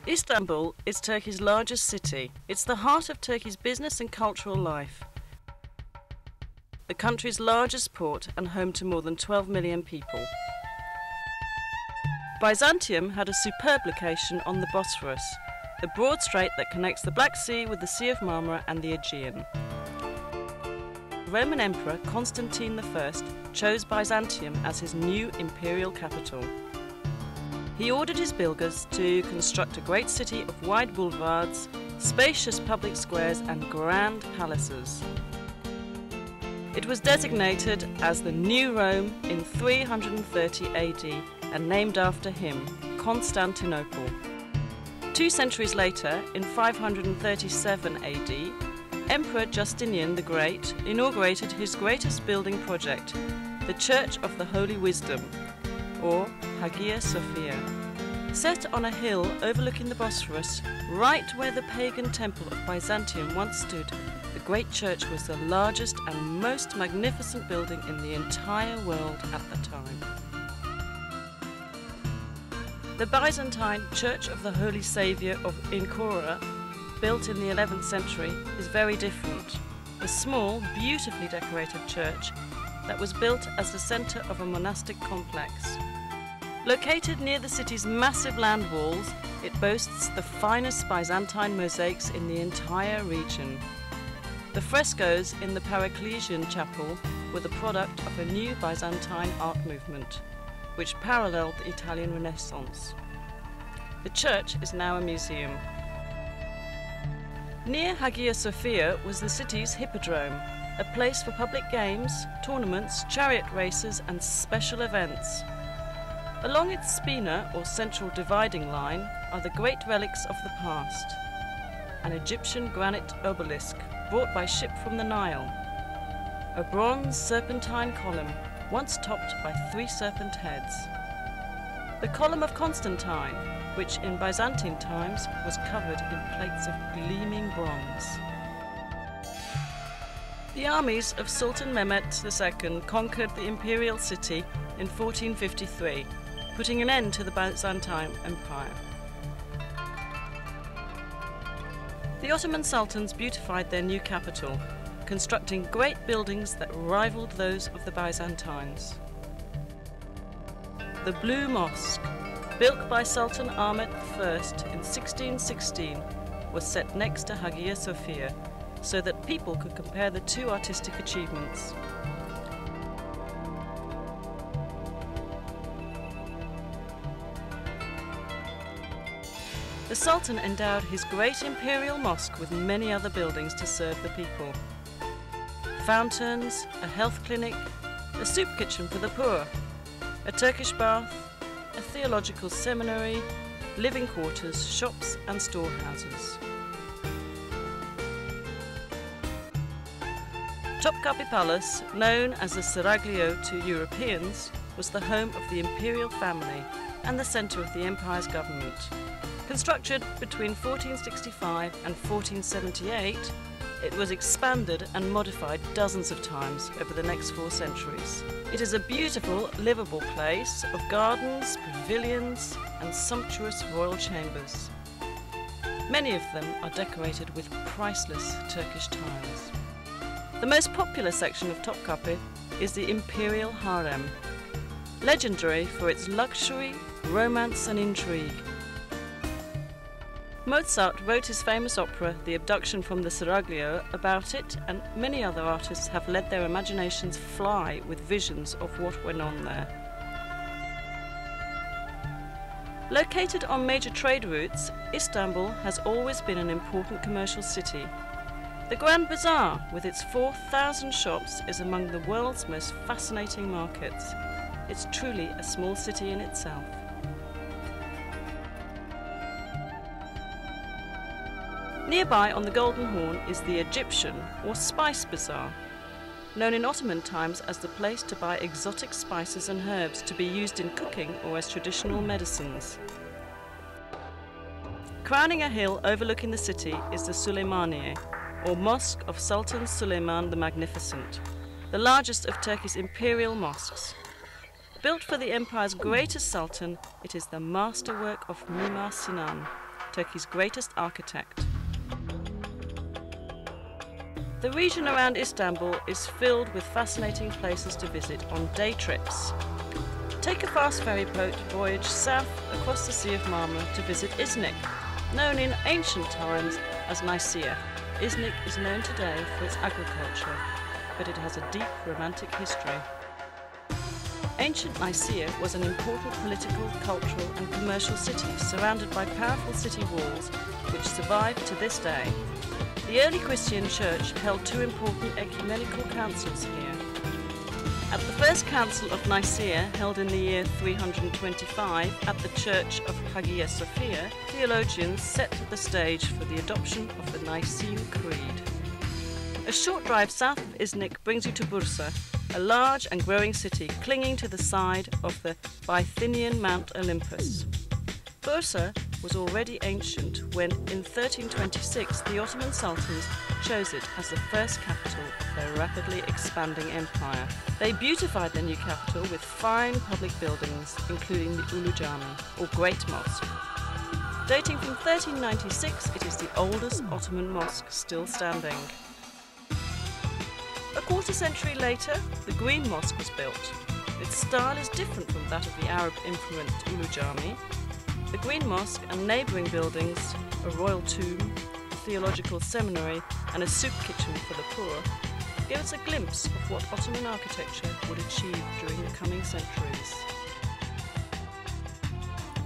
Istanbul is Turkey's largest city. It's the heart of Turkey's business and cultural life. The country's largest port and home to more than 12 million people. Byzantium had a superb location on the Bosphorus, the broad strait that connects the Black Sea with the Sea of Marmara and the Aegean. Roman Emperor Constantine I chose Byzantium as his new imperial capital. He ordered his builders to construct a great city of wide boulevards, spacious public squares and grand palaces. It was designated as the New Rome in 330 AD and named after him, Constantinople. 2 centuries later, in 537 AD, Emperor Justinian the Great inaugurated his greatest building project, the Church of the Holy Wisdom, or Hagia Sophia. Set on a hill overlooking the Bosphorus, right where the pagan temple of Byzantium once stood, the great church was the largest and most magnificent building in the entire world at the time. The Byzantine Church of the Holy Saviour of Ankara, built in the 11th century, is very different. A small, beautifully decorated church that was built as the centre of a monastic complex. Located near the city's massive land walls, it boasts the finest Byzantine mosaics in the entire region. The frescoes in the Paracelsian chapel were the product of a new Byzantine art movement, which paralleled the Italian Renaissance. The church is now a museum. Near Hagia Sophia was the city's hippodrome, a place for public games, tournaments, chariot races and special events. Along its spina, or central dividing line, are the great relics of the past. An Egyptian granite obelisk brought by ship from the Nile. A bronze serpentine column, once topped by 3 serpent heads. The column of Constantine, which in Byzantine times was covered in plates of gleaming bronze. The armies of Sultan Mehmet II conquered the imperial city in 1453, putting an end to the Byzantine Empire. The Ottoman sultans beautified their new capital, constructing great buildings that rivaled those of the Byzantines. The Blue Mosque, built by Sultan Ahmet I in 1616, was set next to Hagia Sophia so that people could compare the 2 artistic achievements. The Sultan endowed his great imperial mosque with many other buildings to serve the people. Fountains, a health clinic, a soup kitchen for the poor, a Turkish bath, a theological seminary, living quarters, shops and storehouses. Topkapi Palace, known as the Seraglio to Europeans, was the home of the imperial family and the centre of the empire's government. Constructed between 1465 and 1478, it was expanded and modified dozens of times over the next 4 centuries. It is a beautiful, livable place of gardens, pavilions and sumptuous royal chambers. Many of them are decorated with priceless Turkish tiles. The most popular section of Topkapi is the Imperial Harem, legendary for its luxury, romance and intrigue. Mozart wrote his famous opera, The Abduction from the Seraglio, about it, and many other artists have let their imaginations fly with visions of what went on there. Located on major trade routes, Istanbul has always been an important commercial city. The Grand Bazaar, with its 4,000 shops, is among the world's most fascinating markets. It's truly a small city in itself. Nearby on the Golden Horn is the Egyptian or Spice Bazaar, known in Ottoman times as the place to buy exotic spices and herbs to be used in cooking or as traditional medicines. Crowning a hill overlooking the city is the Süleymaniye, or Mosque of Sultan Süleyman the Magnificent, the largest of Turkey's imperial mosques. Built for the empire's greatest sultan, it is the masterwork of Mimar Sinan, Turkey's greatest architect. The region around Istanbul is filled with fascinating places to visit on day trips. Take a fast ferry boat voyage south across the Sea of Marmara to visit Iznik, known in ancient times as Nicaea. Iznik is known today for its agriculture, but it has a deep romantic history. Ancient Nicaea was an important political, cultural and commercial city surrounded by powerful city walls which survive to this day. The early Christian church held two important ecumenical councils here. At the first council of Nicaea, held in the year 325 at the church of Hagia Sophia, theologians set the stage for the adoption of the Nicene Creed. A short drive south of Iznik brings you to Bursa, a large and growing city clinging to the side of the Bithynian Mount Olympus. Bursa was already ancient when, in 1326, the Ottoman Sultans chose it as the first capital of their rapidly expanding empire. They beautified their new capital with fine public buildings, including the Ulu Cami, or Great Mosque. Dating from 1396, it is the oldest Ottoman mosque still standing. A quarter century later, the Green Mosque was built. Its style is different from that of the Arab-influenced Ulu Cami. The Green Mosque and neighbouring buildings, a royal tomb, a theological seminary and a soup kitchen for the poor, give us a glimpse of what Ottoman architecture would achieve during the coming centuries.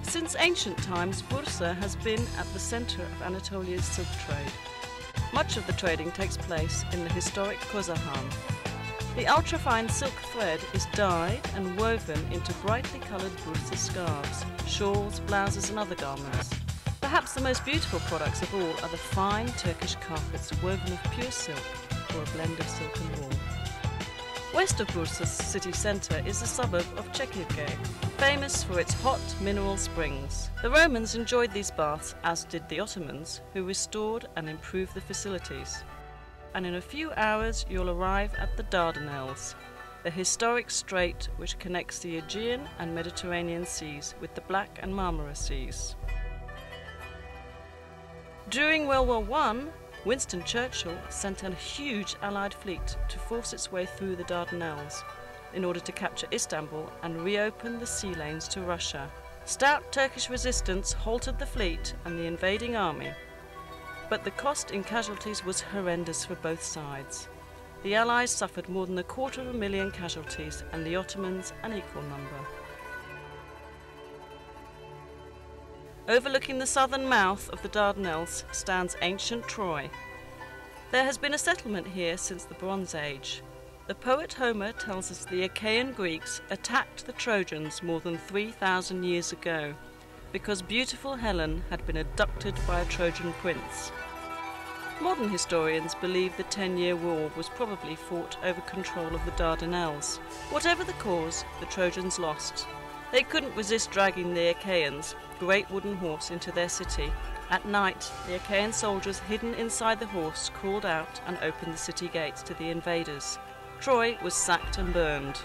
Since ancient times, Bursa has been at the centre of Anatolia's silk trade. Much of the trading takes place in the historic Kozahan. The ultrafine silk thread is dyed and woven into brightly coloured Bursa scarves, shawls, blouses and other garments. Perhaps the most beautiful products of all are the fine Turkish carpets woven of pure silk or a blend of silk and wool. West of Bursa's city centre is the suburb of Chequered, famous for its hot mineral springs. The Romans enjoyed these baths, as did the Ottomans, who restored and improved the facilities. And in a few hours you'll arrive at the Dardanelles, the historic strait which connects the Aegean and Mediterranean seas with the Black and Marmara seas. During World War I, Winston Churchill sent a huge Allied fleet to force its way through the Dardanelles in order to capture Istanbul and reopen the sea lanes to Russia. Stout Turkish resistance halted the fleet and the invading army, but the cost in casualties was horrendous for both sides. The Allies suffered more than 250,000 casualties and the Ottomans an equal number. Overlooking the southern mouth of the Dardanelles stands ancient Troy. There has been a settlement here since the Bronze Age. The poet Homer tells us the Achaean Greeks attacked the Trojans more than 3,000 years ago because beautiful Helen had been abducted by a Trojan prince. Modern historians believe the 10-year war was probably fought over control of the Dardanelles. Whatever the cause, the Trojans lost. They couldn't resist dragging the Achaeans, great wooden horse, into their city. At night, the Achaean soldiers hidden inside the horse crawled out and opened the city gates to the invaders. Troy was sacked and burned.